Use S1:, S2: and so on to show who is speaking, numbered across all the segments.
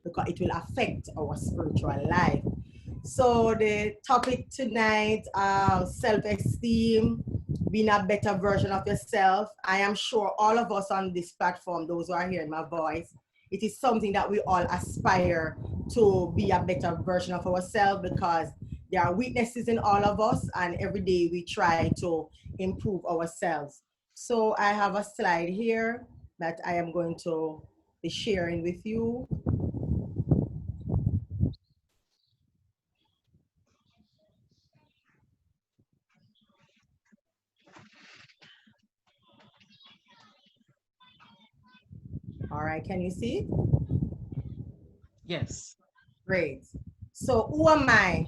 S1: because it will affect our spiritual life. So the topic tonight, self-esteem, being a better version of yourself. I am sure all of us on this platform, those who are hearing my voice, it is something that we all aspire to be a better version of ourselves, because there are weaknesses in all of us, and every day we try to improve ourselves. So I have a slide here that I am going to be sharing with you. All right, can you see it?
S2: Yes.
S1: Great. So who am I?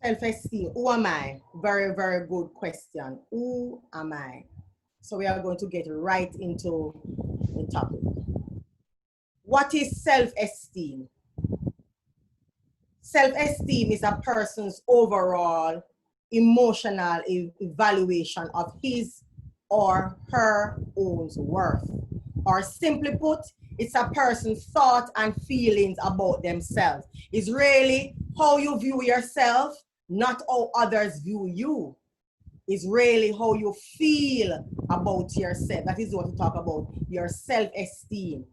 S1: Self-esteem. Who am I? Very, very good question. Who am I? So we are going to get right into the topic. What is self-esteem? Self-esteem is a person's overall emotional evaluation of his or her own worth. Or simply put, it's a person's thought and feelings about themselves. It's really how you view yourself, not how others view you. It's really how you feel about yourself. That is what we talk about, your self-esteem.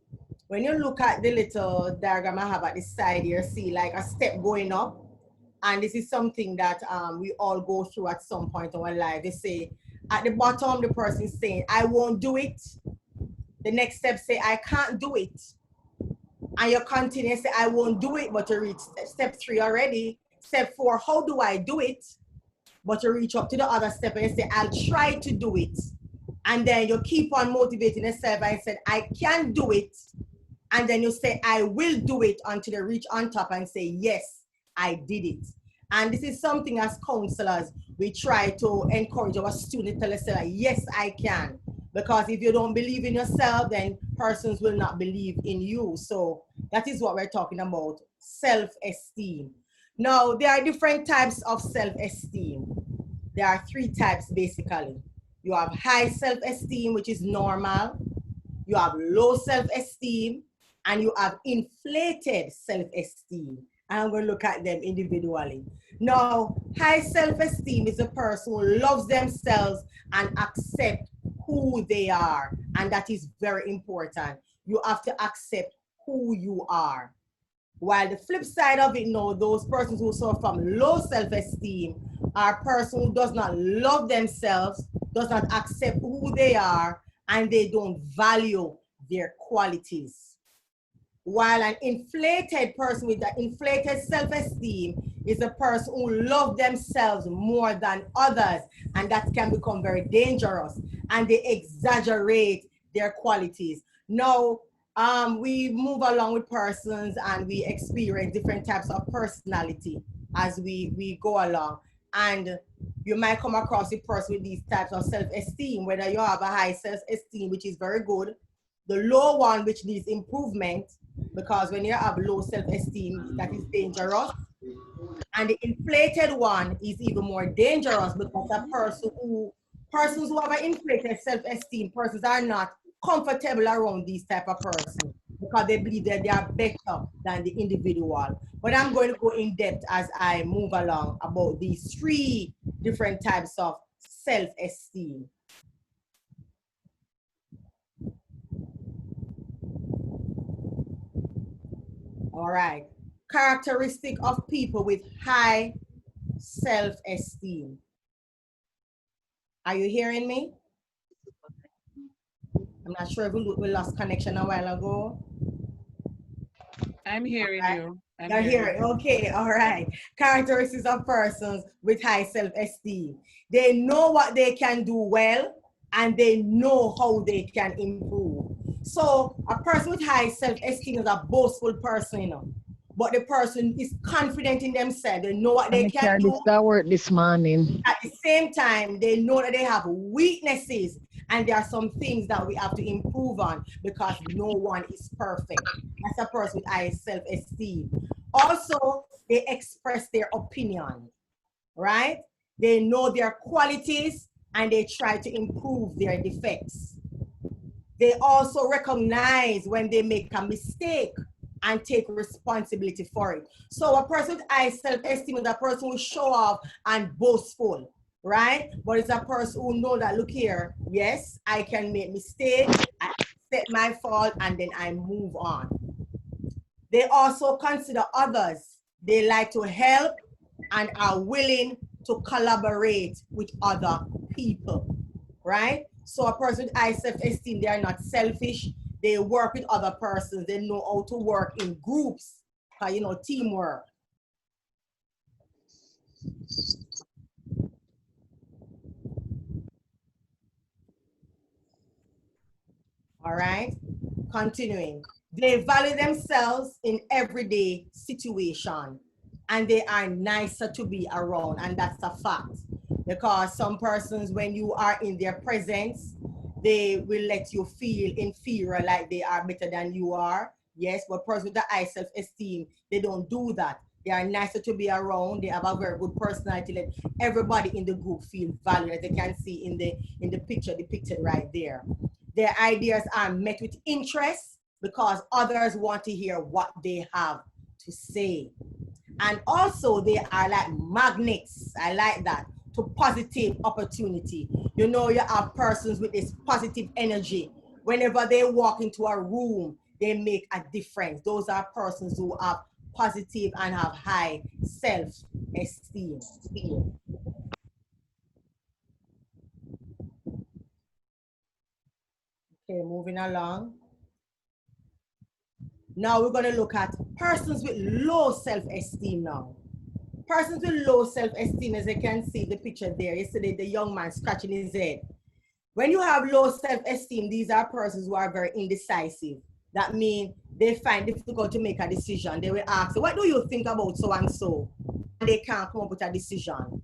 S1: When you look at the little diagram I have at the side here, see like a step going up. And this is something that we all go through at some point in our life. They say at the bottom, the person is saying, I won't do it. The next step say, I can't do it. And you continue say, I won't do it, but you reach step 3 already. Step 4, how do I do it? But you reach up to the other step and you say, I'll try to do it. And then you keep on motivating yourself and say, I can do it. And then you say, I will do it until you reach on top and say, yes, I did it. And this is something as counselors, we try to encourage our students to tell us, yes, I can. Because if you don't believe in yourself, then persons will not believe in you. So that is what we're talking about, self-esteem. Now, there are different types of self-esteem. There are 3 types basically. You have high self-esteem, which is normal. You have low self-esteem, and you have inflated self-esteem. And I'm going to look at them individually. Now, high self-esteem is a person who loves themselves and accept who they are. And that is very important. You have to accept who you are. While the flip side of it, no, those persons who suffer from low self-esteem are a person who does not love themselves, does not accept who they are, and they don't value their qualities. While an inflated person with that inflated self-esteem is a person who loves themselves more than others, and that can become very dangerous, and they exaggerate their qualities. Now, we move along with persons and we experience different types of personality as we go along. And you might come across a person with these types of self-esteem, whether you have a high self-esteem, which is very good, the low one, which needs improvement, because when you have low self-esteem, that is dangerous. And the inflated one is even more dangerous, because persons who have an inflated self-esteem, persons are not comfortable around these type of persons because they believe that they are better than the individual. But I'm going to go in depth as I move along about these 3 different types of self-esteem. All right. Characteristic of people with high self-esteem. Are you hearing me? I'm not sure if we lost connection a while ago.
S2: I'm hearing you. I'm
S1: You're
S2: hearing
S1: here.
S2: you.
S1: Okay, all right. Characteristics of persons with high self-esteem. They know what they can do well, and they know how they can improve. So a person with high self-esteem is a boastful person, but the person is confident in themselves. They know what
S3: And
S1: they
S3: I
S1: can
S3: carry
S1: do.
S3: this that work this morning.
S1: At the same time, they know that they have weaknesses, and there are some things that we have to improve on, because no one is perfect. That's a person with high self-esteem. Also, they express their opinion, right? They know their qualities and they try to improve their defects. They also recognize when they make a mistake, and take responsibility for it. So a person with high self-esteem is a person who show off and boastful, right? But it's a person who know that, look here, yes, I can make mistakes, I accept my fault, and then I move on. They also consider others. They like to help and are willing to collaborate with other people, right? So a person with high self-esteem, they are not selfish. They work with other persons. They know how to work in groups, you know, teamwork. All right, continuing. They value themselves in everyday situation, and they are nicer to be around, and that's a fact. Because some persons, when you are in their presence, they will let you feel inferior, like they are better than you are. Yes, but persons with the high self-esteem, they don't do that. They are nicer to be around. They have a very good personality. Let everybody in the group feel valued, as they can see in the picture depicted right there. Their ideas are met with interest because others want to hear what they have to say. And also they are like magnets. I like that. To positive opportunity. You know, you have persons with this positive energy. Whenever they walk into a room, they make a difference. Those are persons who have positive and have high self-esteem. Okay, moving along. Now we're going to look at persons with low self-esteem now. Persons with low self-esteem, as you can see the picture there, yesterday the young man scratching his head. When you have low self-esteem, these are persons who are very indecisive. That means they find it difficult to make a decision. They will ask, what do you think about so and so? And they can't come up with a decision,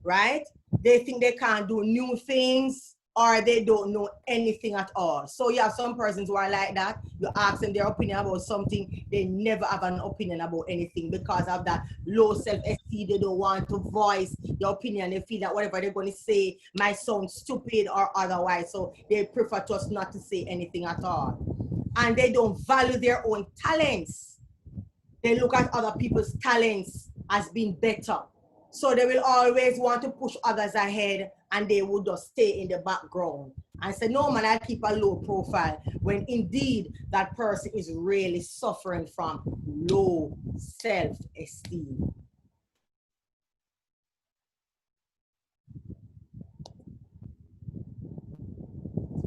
S1: right? They think they can't do new things, or they don't know anything at all. So you have some persons who are like that. You ask them their opinion about something, they never have an opinion about anything because of that low self-esteem. They don't want to voice their opinion. They feel that whatever they're going to say might sound stupid or otherwise. So they prefer just not to say anything at all. And they don't value their own talents. They look at other people's talents as being better. So they will always want to push others ahead, and they will just stay in the background and say, no man, I keep a low profile, when indeed that person is really suffering from low self-esteem.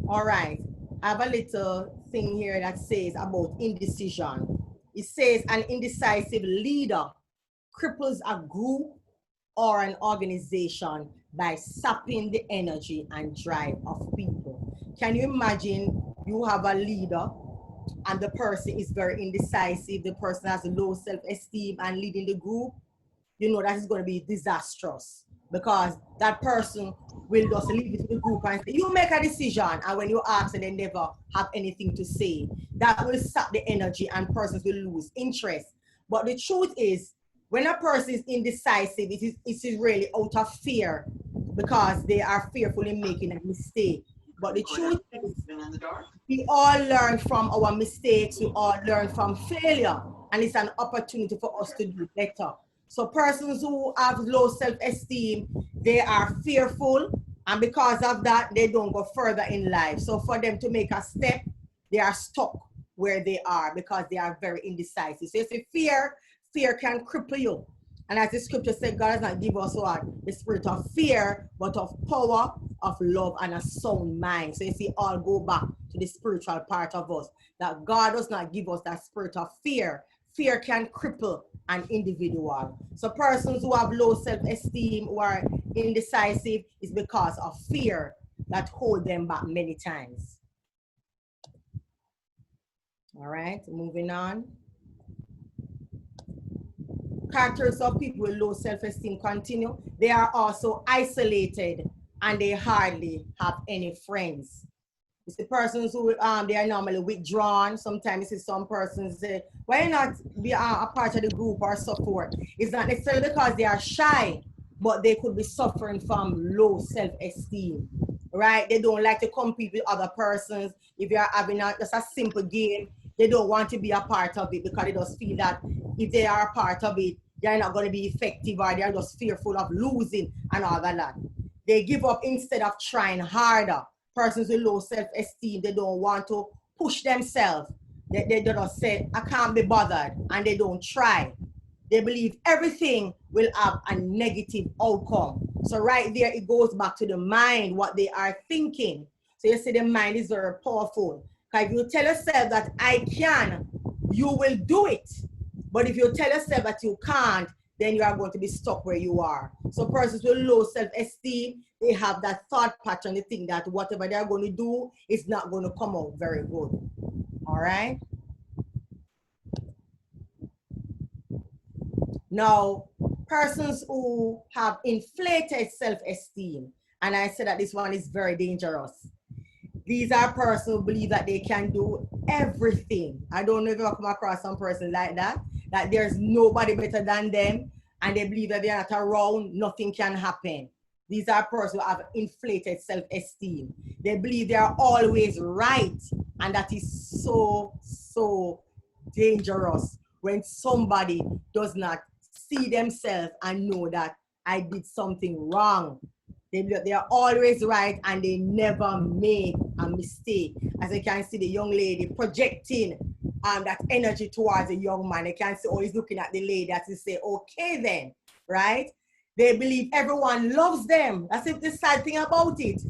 S1: All right, I have a little thing here that says about indecision. It says an indecisive leader cripples a group or an organization by sapping the energy and drive of people. Can you imagine you have a leader and the person is very indecisive, the person has low self-esteem and leading the group? You know that is going to be disastrous, because that person will just leave it to the group and say, you make a decision, and when you ask and they never have anything to say, that will sap the energy and persons will lose interest. But the truth is, when a person is indecisive, it is really out of fear, because they are fearful in making a mistake. But the truth is, we all learn from our mistakes, we all learn from failure, and it's an opportunity for us to do better. So persons who have low self-esteem, they are fearful, and because of that, they don't go further in life. So for them to make a step, they are stuck where they are because they are very indecisive. So you see, fear can cripple you. And as the scripture said, God has not given us what? The spirit of fear, but of power, of love, and a sound mind. So you see, all go back to the spiritual part of us, that God does not give us that spirit of fear. Fear can cripple an individual. So persons who have low self-esteem, who are indecisive, is because of fear that hold them back many times. All right, moving on. Characters of people with low self-esteem continue. They are also isolated and they hardly have any friends. You see persons who they are normally withdrawn. Sometimes you see some persons say, why not be a part of the group or support? It's not necessarily because they are shy, but they could be suffering from low self-esteem, right? They don't like to compete with other persons. If you're having just a simple game, They don't want to be a part of it because they just feel that if they are a part of it, they're not going to be effective, or they're just fearful of losing and all that. They give up instead of trying harder. Persons with low self-esteem, they don't want to push themselves. They just say, I can't be bothered, and they don't try. They believe everything will have a negative outcome. So right there, it goes back to the mind, what they are thinking. So you see, the mind is very powerful. Because if you tell yourself that I can, you will do it. But if you tell yourself that you can't, then you are going to be stuck where you are. So persons with low self-esteem, they have that thought pattern. They think that whatever they're going to do is not going to come out very good. All right? Now, persons who have inflated self-esteem, and I said that this one is very dangerous. These are persons who believe that they can do everything. I don't know if you've come across some person like that there's nobody better than them, and they believe that they're not around, nothing can happen. These are persons who have inflated self-esteem. They believe they are always right, and that is so dangerous when somebody does not see themselves and know that I did something wrong. They are always right, and they never make a mistake. As you can see, the young lady projecting that energy towards the young man. You can see, oh, he's looking at the lady as he say, okay then, right? They believe everyone loves them. That's the sad thing about it.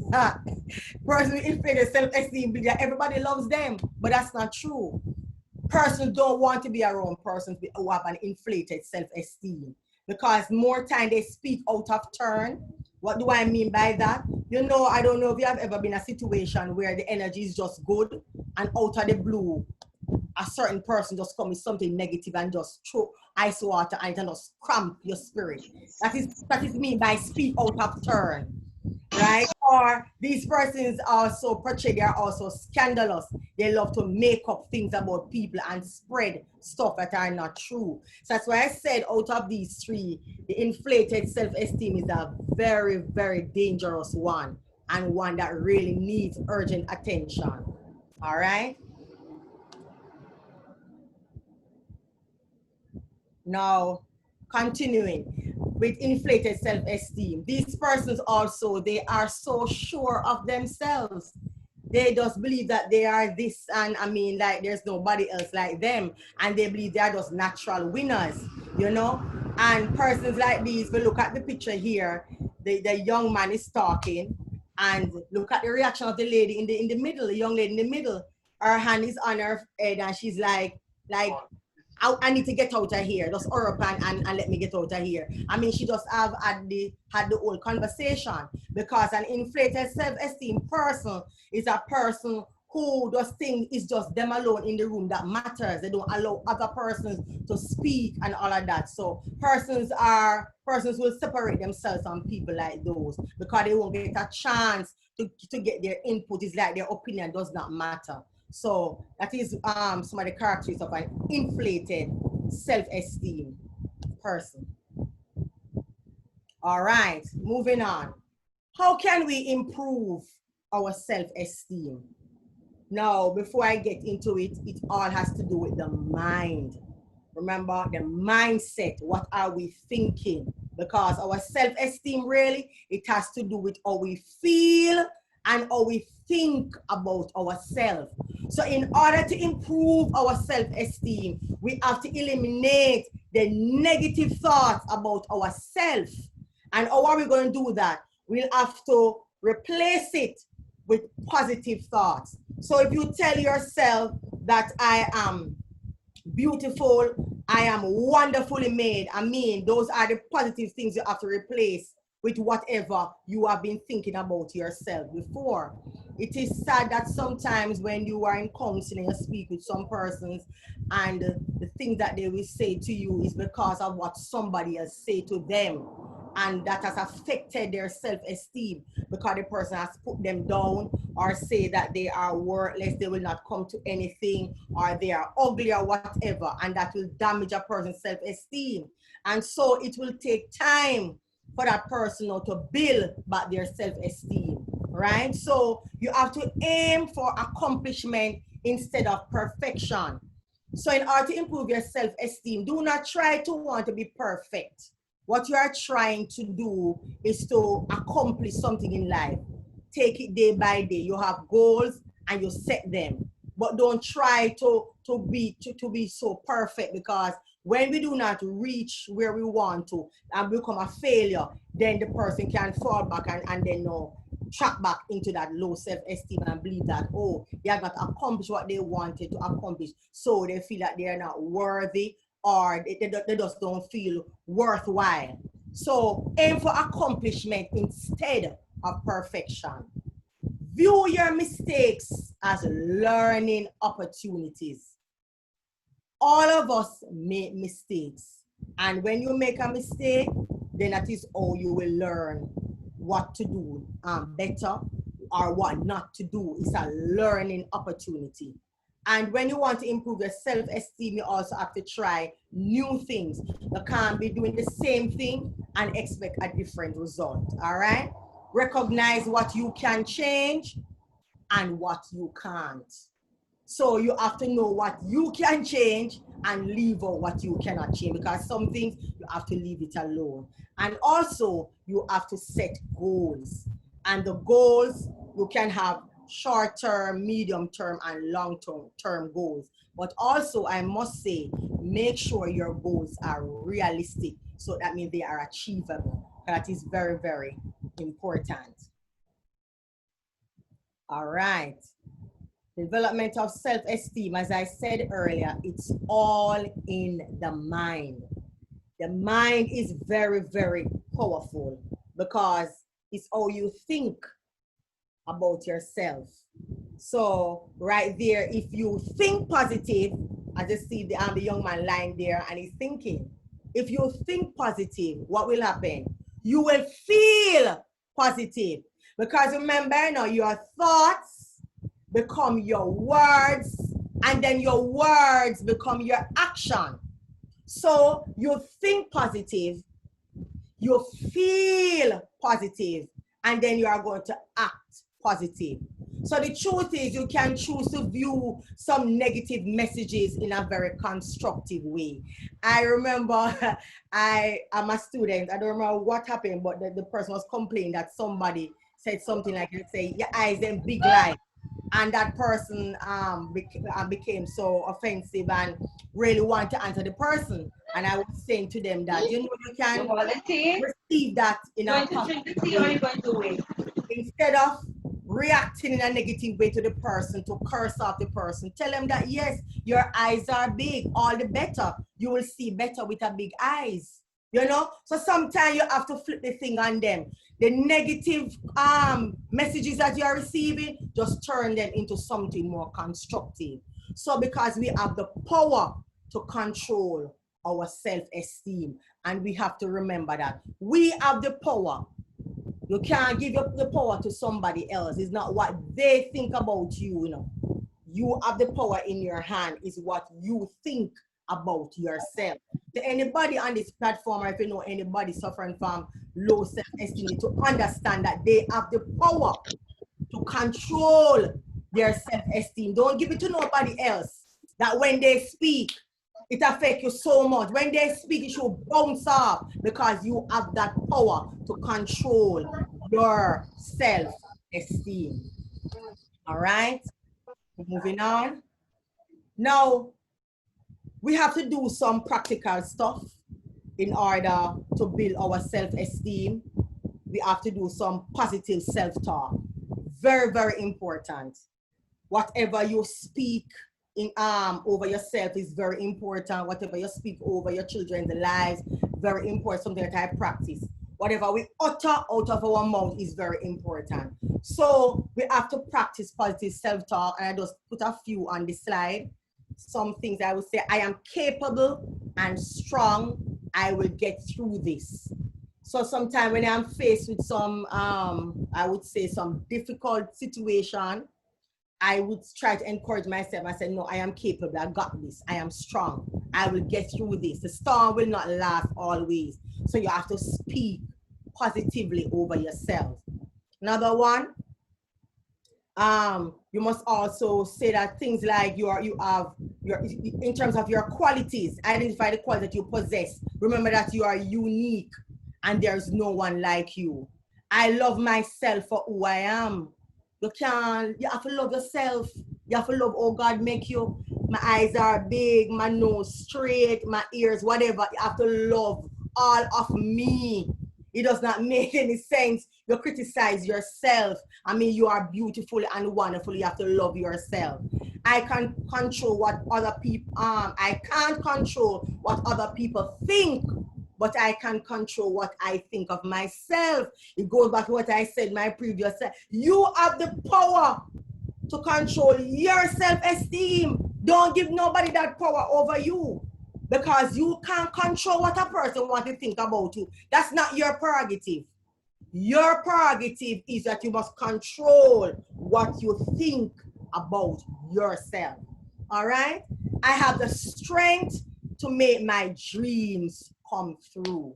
S1: Person with inflated self-esteem believe that everybody loves them, but that's not true. Persons don't want to be around persons who have an inflated self-esteem, because more time they speak out of turn. What do I mean by that? You know, I don't know if you have ever been in a situation where the energy is just good, and out of the blue, a certain person just comes with something negative and just throw ice water and just cramp your spirit. That is mean by speak out of turn, right? Or these persons also portray, they are also scandalous. They love to make up things about people and spread stuff that are not true. So that's why I said out of these three, the inflated self-esteem is a very, very dangerous one, and one that really needs urgent attention. All right? Now, continuing with inflated self-esteem, these persons also, they are so sure of themselves. They just believe that they are this, and I mean, like there's nobody else like them, and they believe they are just natural winners, you know. And persons like these, we look at the picture here, the young man is talking, and look at the reaction of the lady in the middle, the young lady in the middle. Her hand is on her head, and she's like I need to get out of here. Just hurry up and let me get out of here. I mean, she just had the whole conversation, because an inflated self-esteem person is a person who does think it's just them alone in the room that matters. They don't allow other persons to speak and all of that. So persons will separate themselves from people like those, because they won't get a chance to get their input. It's like their opinion does not matter. So that is some of the characteristics of an inflated self-esteem person. All right, moving on. How can we improve our self-esteem? Now, before I get into it, it all has to do with the mind. Remember, the mindset. What are we thinking? Because our self-esteem really, it has to do with how we feel and how we think about ourselves. So in order to improve our self-esteem, we have to eliminate the negative thoughts about ourselves. And how are we going to do that? We'll have to replace it with positive thoughts. So if you tell yourself that I am beautiful, I am wonderfully made, I mean, those are the positive things you have to replace with whatever you have been thinking about yourself before. It is sad that sometimes when you are in counseling, you speak with some persons, and the things that they will say to you is because of what somebody else say to them. And that has affected their self-esteem, because the person has put them down or say that they are worthless, they will not come to anything, or they are ugly or whatever, and that will damage a person's self-esteem. And so it will take time for that person to build back their self-esteem, right? So you have to aim for accomplishment instead of perfection. So in order to improve your self-esteem, do not try to want to be perfect. What you are trying to do is to accomplish something in life. Take it day by day. You have goals and you set them. But don't try to be so perfect, because when we do not reach where we want to and become a failure, then the person can fall back and then track back into that low self-esteem and believe that, oh, they have not accomplished what they wanted to accomplish. So they feel that they are not worthy, or they just don't feel worthwhile. So aim for accomplishment instead of perfection. View your mistakes as learning opportunities. All of us make mistakes. And when you make a mistake, then that is how you will learn what to do better or what not to do. It's a learning opportunity. And when you want to improve your self-esteem, you also have to try new things. You can't be doing the same thing and expect a different result, all right? Recognize what you can change and what you can't. So you have to know what you can change and leave out what you cannot change, because some things you have to leave it alone. And also you have to set goals. And the goals, you can have short-term, medium-term, and long-term goals. But also, I must say, make sure your goals are realistic. So that means they are achievable. That is very, very important. All right. Development of self-esteem, as I said earlier, it's all in the mind. The mind is very, very powerful, because it's how you think about yourself. So right there, if you think positive, I just see the young man lying there and he's thinking. If you think positive, what will happen? You will feel positive, because remember, your thoughts become your words, and then your words become your action. So you think positive, you feel positive, and then you are going to act positive. So the truth is, you can choose to view some negative messages in a very constructive way. I remember I am a student. I don't remember what happened, but the person was complaining that somebody said something like, let's say, your eyes in big light. And that person became so offensive and really want to answer the person. And I was saying to them that, you can receive that in a positive way. Instead of reacting in a negative way to the person, to curse off the person, tell them that, yes, your eyes are big, all the better. You will see better with a big eyes. So sometimes you have to flip the thing on them. The negative messages that you are receiving, just turn them into something more constructive. So because we have the power to control our self-esteem, and we have to remember that we have the power. You can't give up the power to somebody else. It's not what they think about you, You have the power in your hand. Is what you think about yourself. To anybody on this platform, or if you know anybody suffering from low self-esteem, to understand that they have the power to control their self-esteem. Don't give it to nobody else. That when they speak, it affects you so much. When they speak, it should bounce off, because you have that power to control your self-esteem. All right, moving on. Now, we have to do some practical stuff in order to build our self-esteem. We have to do some positive self-talk. Very, very important. Whatever you speak in over yourself is very important. Whatever you speak over your children's lives, very important. Something that I practice. Whatever we utter out of our mouth is very important. So we have to practice positive self-talk, and I just put a few on the slide. Some things I would say: I am capable and strong. I will get through this. So sometimes when I'm faced with some, I would say some difficult situation, I would try to encourage myself. I said, no, I am capable. I got this. I am strong. I will get through this. The storm will not last always. So you have to speak positively over yourself. Another one, You must also say that things like you have your, in terms of your qualities, identify the qualities that you possess. Remember that you are unique and there's no one like you. I love myself for who I am. You have to love yourself. You have to love how God make you. My eyes are big, my nose straight, my ears, whatever. You have to love all of me. It does not make any sense. You criticize yourself. I mean, you are beautiful and wonderful. You have to love yourself. I can control what other people, I can't control what other people think, but I can control what I think of myself. It goes back to what I said my previous self. You have the power to control your self-esteem. Don't give nobody that power over you, because you can't control what a person wants to think about you. That's not your prerogative. Your prerogative is that you must control what you think about yourself. All right? I have the strength to make my dreams come through.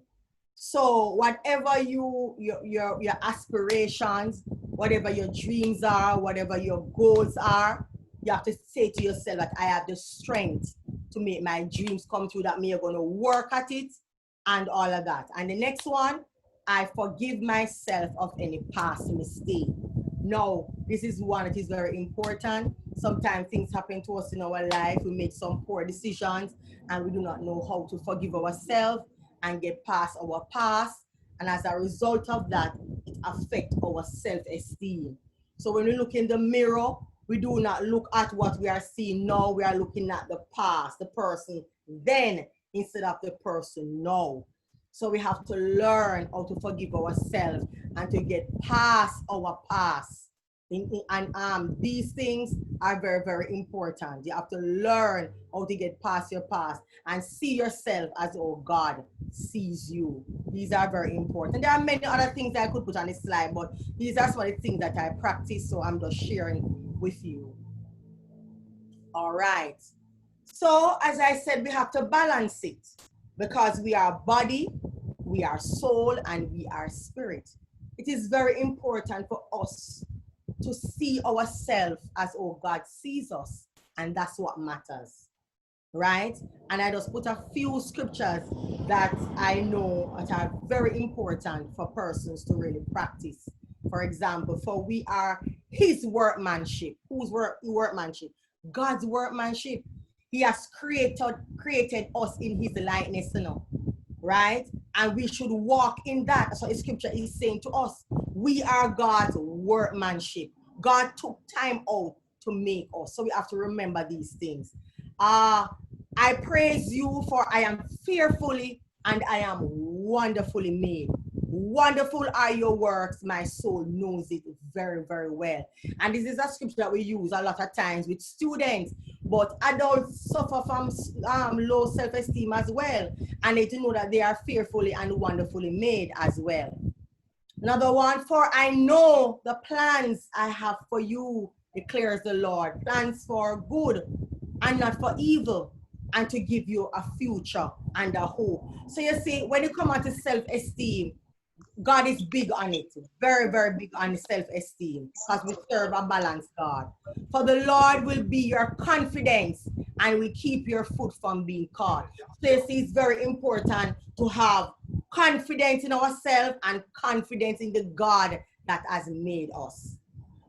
S1: So whatever your aspirations, whatever your dreams are, whatever your goals are, you have to say to yourself that I have the strength to make my dreams come true, that me are going to work at it and all of that. And the next one, I forgive myself of any past mistake. Now, this is one that is very important. Sometimes things happen to us in our life. We make some poor decisions and we do not know how to forgive ourselves and get past our past. And as a result of that, it affects our self-esteem. So when we look in the mirror, we do not look at what we are seeing now. We are looking at the past, the person then, instead of the person now. So we have to learn how to forgive ourselves and to get past our past. And these things are very, very important. You have to learn how to get past your past and see yourself as oh God sees you. These are very important. There are many other things that I could put on this slide, but these are some of the things that I practice, so I'm just sharing with you. All right. So as I said, we have to balance it, because we are body, we are soul, and we are spirit. It is very important for us to see ourselves as oh God sees us, and that's what matters, right? And I just put a few scriptures that I know that are very important for persons to really practice. For example, for we are his workmanship. Whose workmanship? God's workmanship. He has created us in his likeness, you know, right? And we should walk in that. So the scripture is saying to us, we are God's workmanship. God took time out to make us. So we have to remember these things. I praise you, for I am fearfully and I am wonderfully made. Wonderful are your works. My soul knows it very, very well. And this is a scripture that we use a lot of times with students, but adults suffer from low self-esteem as well. And they know that they are fearfully and wonderfully made as well. Another one, for I know the plans I have for you, declares the Lord. Plans for good and not for evil, and to give you a future and a hope. So you see, when you come out to self-esteem, God is big on it, very, very big on self-esteem, because we serve a balanced God. For the Lord will be your confidence and will keep your foot from being caught. So you see, it's very important to have confidence in ourselves and confidence in the God that has made us.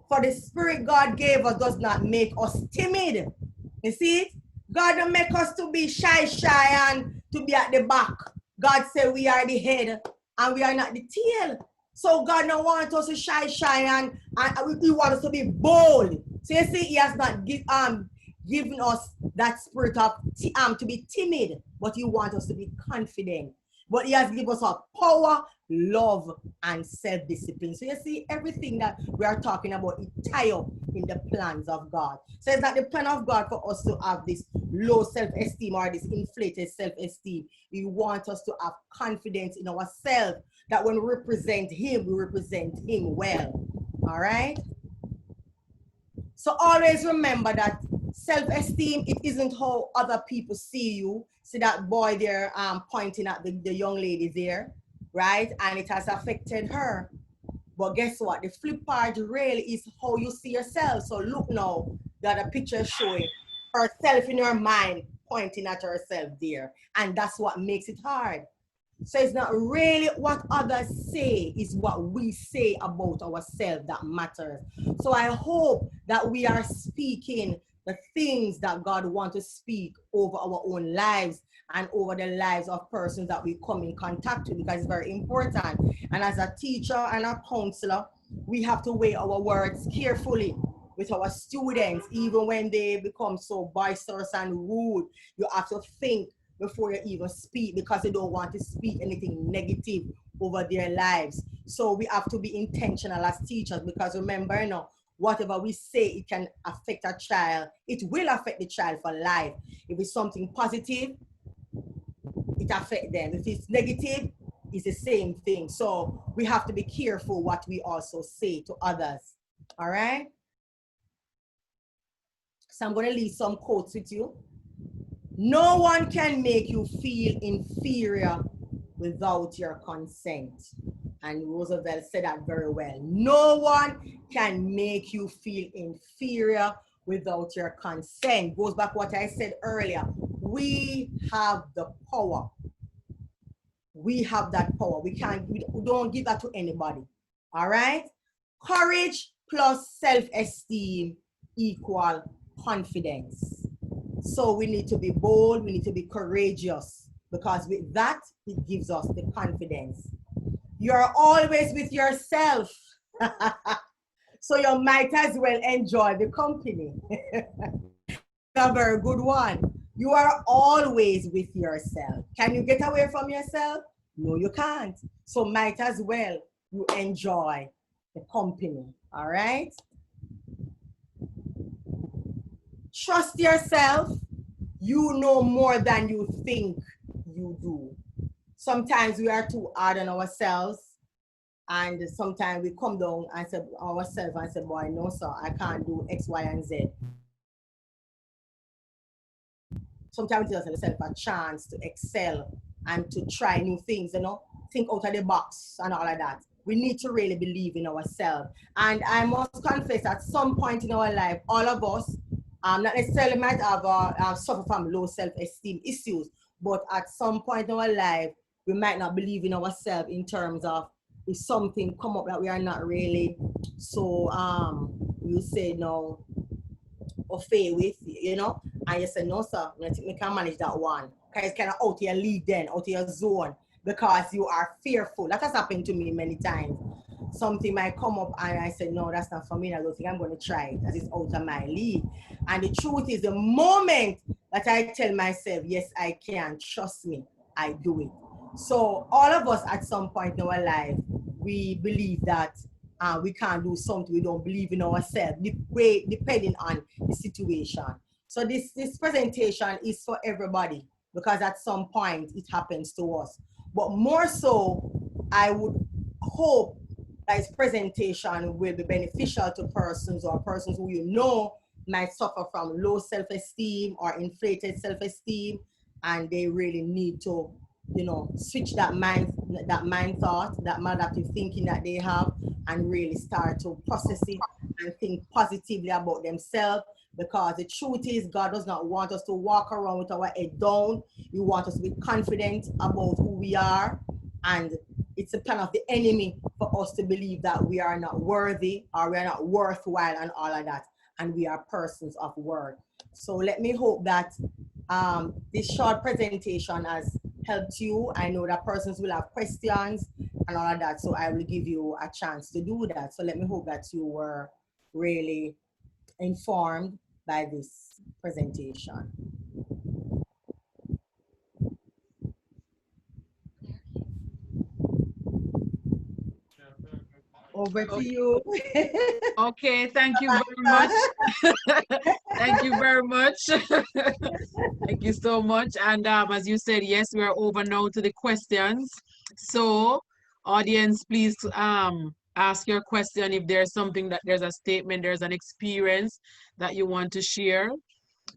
S1: For the spirit God gave us does not make us timid. You see it? God don't make us to be shy and to be at the back. God said we are the head and we are not the tail. So God don't want us to shy and he wants us to be bold. So you see, he has not given us that spirit of to be timid, but he wants us to be confident. But he has given us a power, love, and self-discipline. So you see, everything that we are talking about is tied up in the plans of God. So it's not the plan of God for us to have this low self-esteem or this inflated self-esteem. He wants us to have confidence in ourselves, that when we represent him well. All right? So always remember that self-esteem, it isn't how other people see you. See that boy there pointing at the young lady there, right? And it has affected her. But guess what? The flip part really is how you see yourself. So look now that a picture showing herself in her mind, pointing at herself there. And that's what makes it hard. So it's not really what others say, it's what we say about ourselves that matters. So I hope that we are speaking the things that God wants to speak over our own lives and over the lives of persons that we come in contact with, because it's very important. And as a teacher and a counselor, we have to weigh our words carefully with our students, even when they become so boisterous and rude. You have to think before you even speak, because they don't want to speak anything negative over their lives. So we have to be intentional as teachers, because remember, whatever we say, it can affect a child. It will affect the child for life. If it's something positive, it affects them. If it's negative, it's the same thing. So we have to be careful what we also say to others. All right? So I'm going to leave some quotes with you. No one can make you feel inferior without your consent. And Roosevelt said that very well. No one can make you feel inferior without your consent. Goes back what I said earlier. We have the power. We have that power. We don't give that to anybody. All right? Courage plus self-esteem equal confidence. So we need to be bold, we need to be courageous, because with that, it gives us the confidence. You're always with yourself. So you might as well enjoy the company. A very good one. You are always with yourself. Can you get away from yourself? No, you can't. So might as well you enjoy the company. All right? Trust yourself. You know more than you think you do. Sometimes we are too hard on ourselves, and sometimes we come down and say ourselves and say, boy, no, sir, I can't do X, Y, and Z. Sometimes we give ourselves a chance to excel and to try new things, think out of the box and all of that. We need to really believe in ourselves. And I must confess, at some point in our life, all of us, not necessarily might have suffer from low self-esteem issues, but at some point in our life, we might not believe in ourselves in terms of if something come up that we are not really so, you say no, or fail with, and you say, no, sir, I think we can manage that one. Because it's kind of out of your league then, out of your zone, because you are fearful. That has happened to me many times. Something might come up and I say, no, that's not for me. I don't think I'm going to try it. That is out of my league. And the truth is, the moment that I tell myself, yes, I can, trust me, I do it. So all of us at some point in our life, we believe that we can't do something. We don't believe in ourselves, depending on the situation. So this presentation is for everybody, because at some point it happens to us. But more so, I would hope that this presentation will be beneficial to persons who might suffer from low self-esteem or inflated self-esteem, and they really need to switch that mind thought, that maladaptive thinking that they have, and really start to process it and think positively about themselves. Because the truth is, God does not want us to walk around with our head down. He wants us to be confident about who we are. And it's a plan of the enemy for us to believe that we are not worthy or we are not worthwhile and all of that. And we are persons of worth. So let me hope that this short presentation has helped you. I know that persons will have questions and all of that. So I will give you a chance to do that. So let me hope that you were really informed by this presentation. Over to you.
S2: Okay, thank you very much. Thank you very much. Thank you so much. And as you said, yes, we are over now to the questions. So, audience, please ask your question. If there's something that there's a statement, there's an experience that you want to share,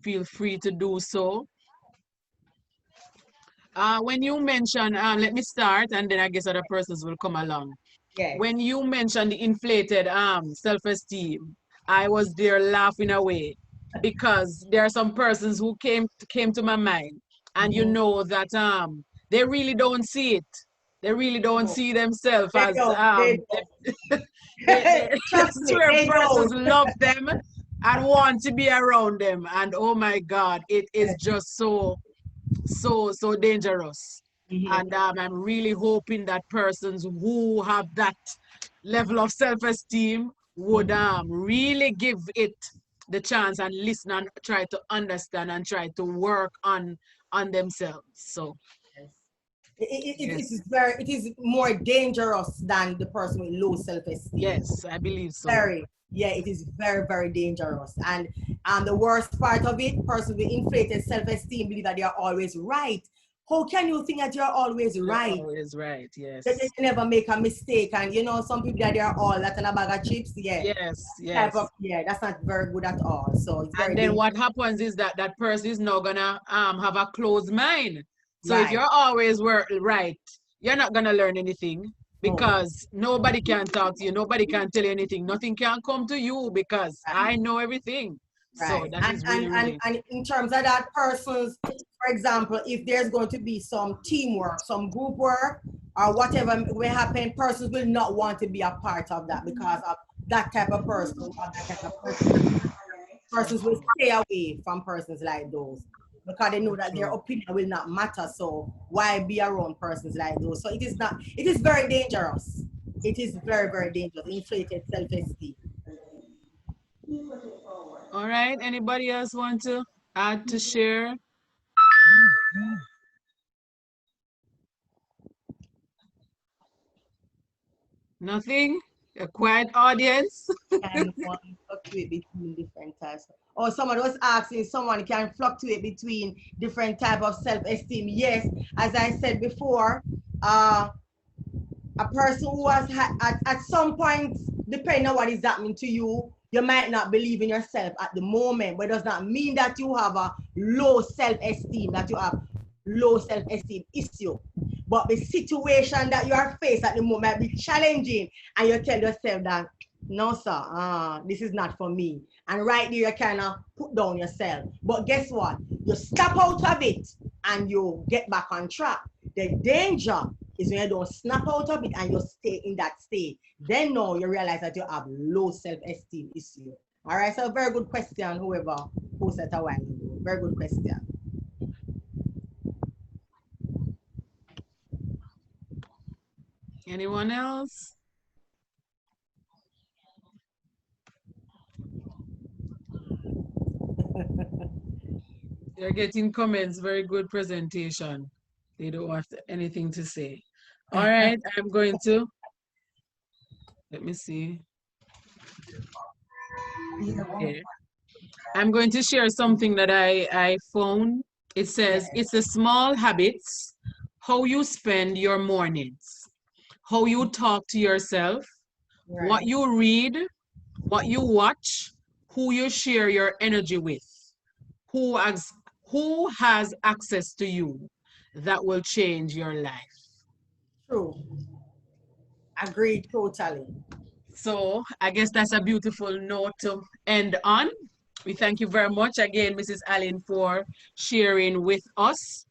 S2: feel free to do so. When you mention, let me start, and then I guess other persons will come along.
S1: Yes.
S2: when you mentioned the inflated self-esteem, I was there laughing away because there are some persons who came to my mind, and you know that they really don't see it. They really don't
S1: No,
S2: see themselves
S1: they
S2: as
S1: don't. They
S2: they
S1: don't. Trust me,
S2: swear
S1: they
S2: persons
S1: don't.
S2: love them and want to be around them, and oh my God, it is just so dangerous. And I'm really hoping that persons who have that level of self-esteem would really give it the chance and listen and try to understand and try to work on themselves. So
S1: It
S2: yes,
S1: is it is more dangerous than the person with low self-esteem.
S2: yes, I believe so.
S1: Very, yeah, it is very dangerous. And the worst part of it, persons with inflated self-esteem believe that they are always right. How can you think that you're always
S2: You're
S1: right?
S2: always right.
S1: That they
S2: Yes,
S1: never make a mistake. And you know, some people that they are all that in a bag of chips, yeah.
S2: yes,
S1: Type of,
S2: yes.
S1: yeah, that's not very good at all. So it's very
S2: And then
S1: dangerous.
S2: what happens is that that person is now gonna have a closed mind. So if
S1: Right.
S2: you're always right, you're not gonna learn anything
S1: No.
S2: because nobody can talk to you, nobody can tell you anything, nothing can come to you because I know everything. So
S1: Right.
S2: that is really
S1: And in terms of that person's, for example, if there's going to be some teamwork, some group work, or whatever will happen, persons will not want to be a part of that because of that type of person or that type of person. Persons will stay away from persons like those because they know that their
S2: true.
S1: opinion will not matter. So why be around persons like those? So it is not, it is very dangerous. It is very dangerous. Inflated self-esteem.
S2: All right. Anybody else want to add to share? Nothing? A quiet audience?
S1: Can one fluctuate between different types? Or someone was asking, someone can fluctuate between different type of self-esteem. Yes, as I said before, a person who has at some point, depending on what is happening to you, you might not believe in yourself at the moment, but it does not mean that you have a low self-esteem, that you have low self-esteem issue. But the situation that you are faced at the moment might be challenging, and you tell yourself that, no, sir, this is not for me. And right there, you kind of put down yourself. But guess what? You step out of it and you get back on track. The danger is when you don't snap out of it and you stay in that state. Then now you realize that you have low self-esteem issue. All right, so very good question, whoever posted a while ago. Very good question.
S2: Anyone else? They're getting comments. Very good presentation. They don't have anything to say. All right, I'm going to, let me see. Okay. I'm going to share something that I found. It says, it's the small habits, how you spend your mornings, how you talk to yourself, what
S1: Right.
S2: you read, what you watch, who you share your energy with, who has, who has access to you that will change your life.
S1: True. Agreed totally.
S2: So I guess that's a beautiful note to end on. We thank you very much again, Mrs. Allen, for sharing with us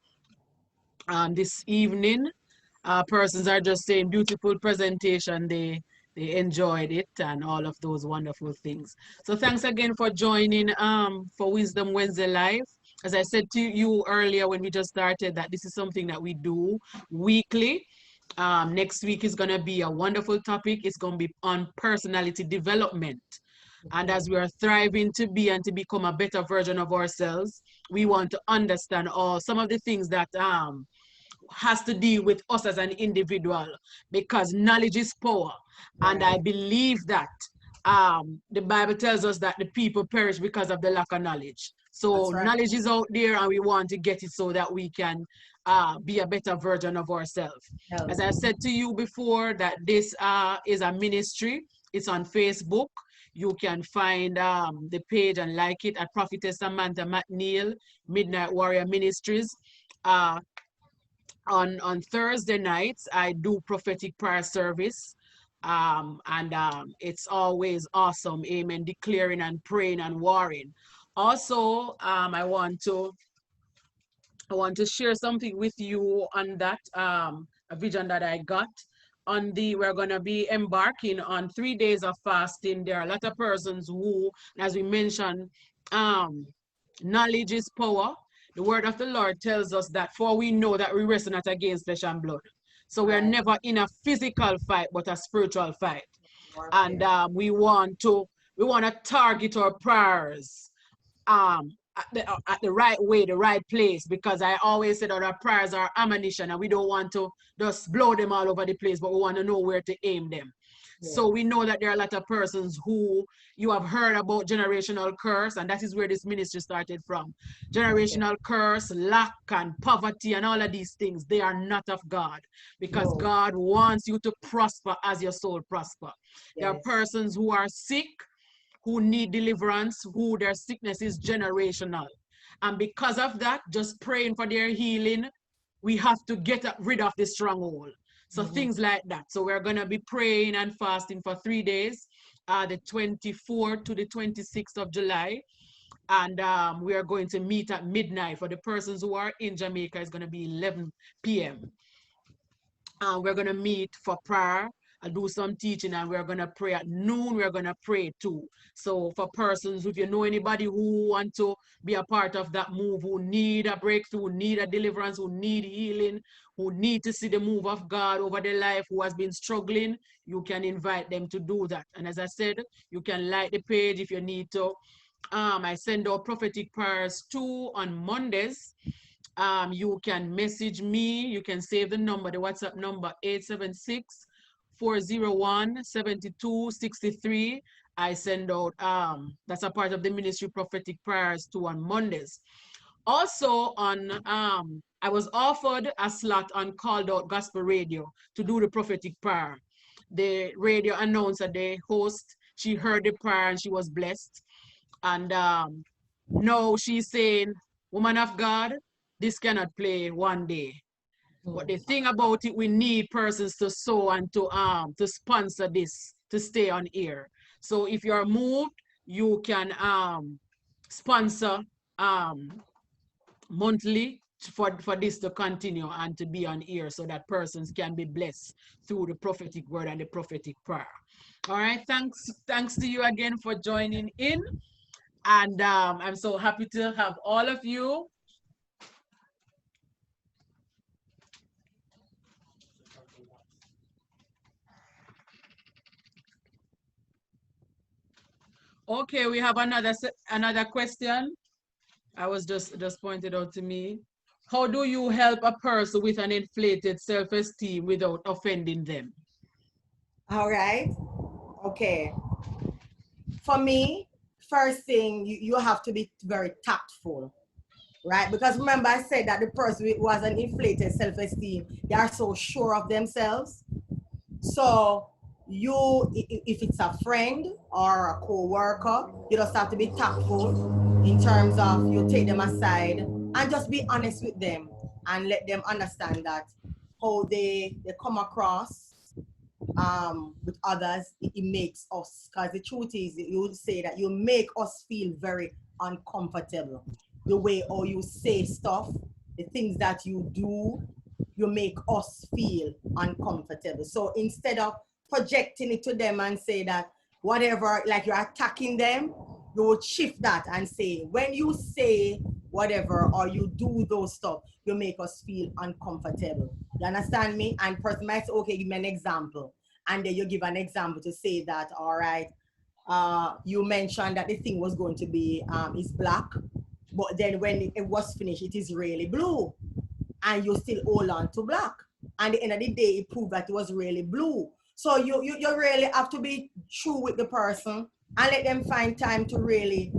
S2: this evening. Persons are just saying beautiful presentation. They enjoyed it and all of those wonderful things. So thanks again for joining for Wisdom Wednesday Live. As I said to you earlier when we just started, that this is something that we do weekly. Next week is going to be a wonderful topic. It's going to be on personality development. And as we are thriving to be and to become a better version of ourselves, we want to understand all some of the things that has to deal with us as an individual, because knowledge is power. And I
S1: Right.
S2: believe that the Bible tells us that the people perish because of the lack of knowledge. So
S1: That's right.
S2: knowledge is out there and we want to get it so that we can be a better version of ourselves. As I said to you before, that this is a ministry. It's on Facebook. You can find the page and like it at Prophetess Samantha McNeil, Midnight Warrior Ministries. Uh, on Thursday nights, I do prophetic prayer service. It's always awesome. Amen. Declaring and praying and warring. Also, I want to share something with you on that a vision that I got. We're gonna be embarking on 3 days of fasting. There are a lot of persons who, as we mentioned, um, knowledge is power. The word of the Lord tells us that, for we know that we wrestle not against flesh and blood. So we are never in a physical fight, but a spiritual fight. And we want to target our prayers at the right way, the right place, because I always say that our prayers are ammunition and we don't want to just blow them all over the place, but we want to know where to aim them. Yeah. So we know that there are a lot of persons who you have heard about generational curse, and that is where this ministry started from. Generational curse, lack and poverty and all of these things, they are not of God, because God wants you to prosper as your soul prosper. Yes. There are persons who are sick, who need deliverance, who their sickness is generational. And because of that, just praying for their healing, we have to get rid of the stronghold. So things like that. So we're going to be praying and fasting for 3 days, the 24th to the 26th of July. And we are going to meet at midnight. For the persons who are in Jamaica, it's going to be 11 p.m. We're going to meet for prayer. I'll do some teaching, and we're going to pray at noon. We're going to pray too. So for persons, if you know anybody who want to be a part of that move, who need a breakthrough, who need a deliverance, who need healing, who need to see the move of God over their life, who has been struggling, you can invite them to do that. And as I said, you can like the page if you need to. I send out prophetic prayers too on Mondays. You can message me. You can save the number, the WhatsApp number, 876-401-7263. I send out, that's a part of the ministry prophetic prayers too on Mondays. Also I was offered a slot on Called Out Gospel Radio to do the prophetic prayer. The radio announcer, the host, she heard the prayer and she was blessed. And now she's saying, woman of God, this cannot play one day. But the thing about it, we need persons to sow and to sponsor this to stay on air. So if you're moved, you can sponsor monthly for this to continue and to be on air, so that persons can be blessed through the prophetic word and the prophetic prayer. All right, thanks to you again for joining in. And I'm so happy to have all of you. Okay, we have another question. I was just pointed out to me. How do you help a person with an inflated self-esteem without offending them?
S1: All right. Okay. For me, first thing, you have to be very tactful, right? Because remember, I said that the person who has an inflated self-esteem, they are so sure of themselves. So if it's a friend or a co-worker, you just have to be tactful in terms of you take them aside and just be honest with them and let them understand that how they come across with others, it makes us, because the truth is, you say that you make us feel very uncomfortable. The way or you say stuff, the things that you do, you make us feel uncomfortable. So instead of projecting it to them and say that whatever, like you're attacking them, you would shift that and say, when you say whatever or you do those stuff, you make us feel uncomfortable. You understand me? And person might say, okay, give me an example. And then you give an example to say that, all right, you mentioned that the thing was going to be is black, but then when it was finished, it is really blue. And you still hold on to black. And at the end of the day, it proved that it was really blue. So you really have to be true with the person and let them find time to really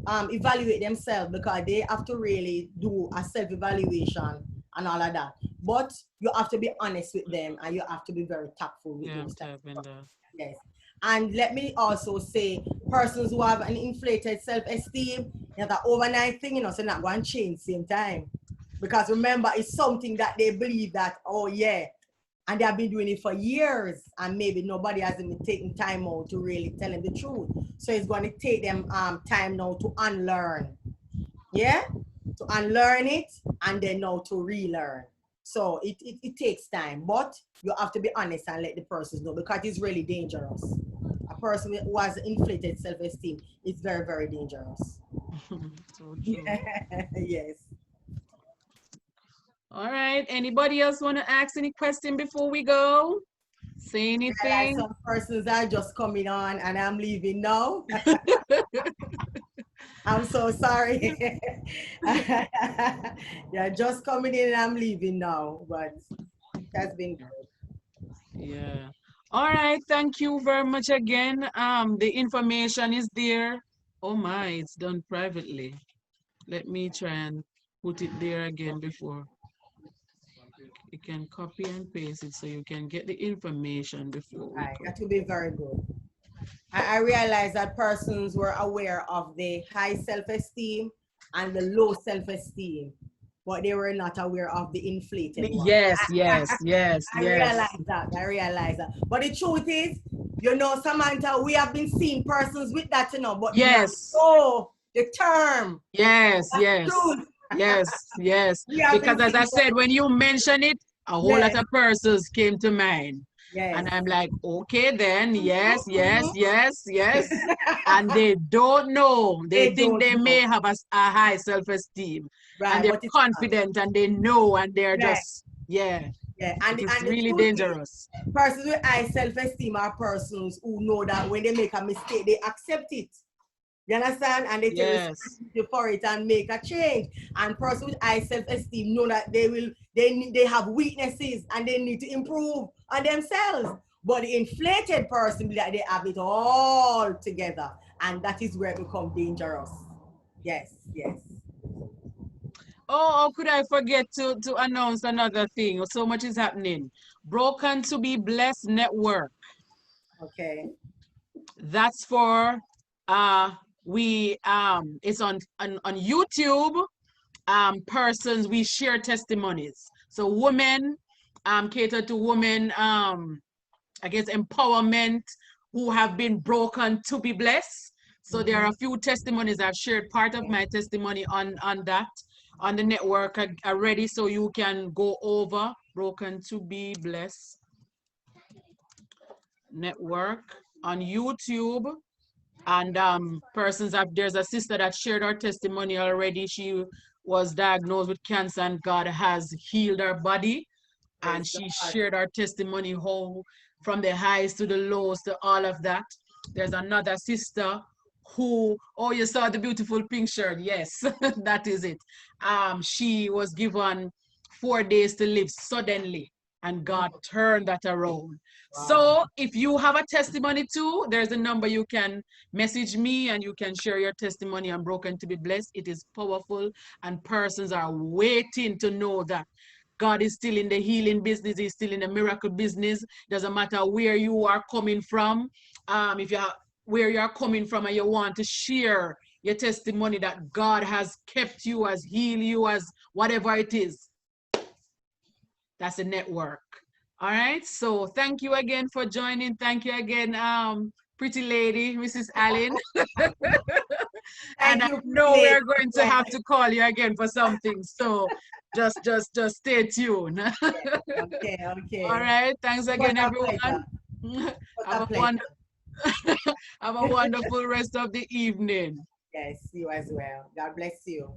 S1: evaluate themselves, because they have to really do a self-evaluation and all of that. But you have to be honest with them and you have to be very tactful with them. Yes. And let me also say, persons who have an inflated self-esteem, it's an overnight thing, so not going to change same time. Because remember, it's something that they believe that, oh yeah, and they have been doing it for years, and maybe nobody hasn't been taking time out to really tell them the truth. So it's going to take them time now to unlearn. Yeah, to unlearn it and then now to relearn. So it takes time, but you have to be honest and let the person know, because it's really dangerous. A person who has inflated self-esteem is very, very dangerous.
S2: So true.
S1: Yes.
S2: All right. Anybody else want to ask any question before we go? Say
S1: Like
S2: anything?
S1: some persons are just coming on and I'm leaving now. I'm so sorry. They're just coming in and I'm leaving now, but that's been good.
S2: Yeah. All right. Thank you very much again. The information is there. Oh my, it's done privately. Let me try and put it there again before. You can copy and paste it so you can get the information before we
S1: Right.
S2: go.
S1: That would be very good. I realized that persons were aware of the high self-esteem and the low self-esteem, but they were not aware of the inflated one.
S2: Yes, yes, yes,
S1: I
S2: yes.
S1: realize that. I realize that. But the truth is, you know, Samantha, we have been seeing persons with that, you know, but
S2: Yes.
S1: know the term.
S2: Yes,
S1: That's
S2: yes,
S1: truth.
S2: yes, yes.
S1: We have
S2: Because
S1: been
S2: as I
S1: seeing
S2: said, when you mention it, a whole lot
S1: yes,
S2: of persons came to mind.
S1: yes.
S2: And I'm like, okay, then, yes, yes,
S1: Mhm.
S2: yes, yes. And they don't know. They
S1: They
S2: think
S1: don't
S2: they
S1: know.
S2: may have a high self-esteem. And
S1: Right,
S2: they're
S1: but it's not.
S2: confident and they know and they're
S1: Yeah,
S2: just, yeah,
S1: yeah.
S2: it is
S1: And the
S2: really
S1: truth is,
S2: dangerous.
S1: persons with high self-esteem are persons who know that when they make a mistake, they accept it. You understand? And they take
S2: Yes,
S1: responsibility for it and make a change. And persons with high self-esteem know that they have weaknesses and they need to improve on themselves. But the inflated person, like they have it all together. And that is where it becomes dangerous. Yes, yes.
S2: oh, how could I forget to announce another thing? So much is happening. Broken to be Blessed Network.
S1: Okay.
S2: That's for we it's on YouTube. Persons we share testimonies. So women cater to women I guess empowerment who have been broken to be blessed. So there are a few testimonies. I've shared part of my testimony on that on the network already, so you can go over Broken to be Blessed Network on YouTube. And persons have, there's a sister that shared her testimony already. She was diagnosed with cancer and God has healed her body. And
S1: Praise
S2: she
S1: God.
S2: shared her testimony how from the highs to the lows to all of that. There's another sister who, oh, you saw the beautiful pink shirt. Yes, that is it. She was given 4 days to live suddenly, and God turned that around.
S1: Wow.
S2: So if you have a testimony too, there's a number you can message me and you can share your testimony on Broken to be Blessed. It is powerful, and persons are waiting to know that God is still in the healing business. He's still in the miracle business. Doesn't matter where you are coming from. If you are where you are coming from and you want to share your testimony that God has kept you, has healed you, as whatever it is, that's a network. All right. So thank you again for joining. Thank you again, pretty lady, Mrs. Allen. And
S1: Thank
S2: I
S1: you,
S2: know we
S1: lady.
S2: are going to have to call you again for something. So just stay tuned.
S1: Okay,
S2: All
S1: okay.
S2: right. Thanks
S1: What
S2: again,
S1: a pleasure.
S2: everyone.
S1: What
S2: Have
S1: a
S2: a
S1: pleasure.
S2: wonderful have a wonderful rest of the evening.
S1: Yes, you as well. God bless you.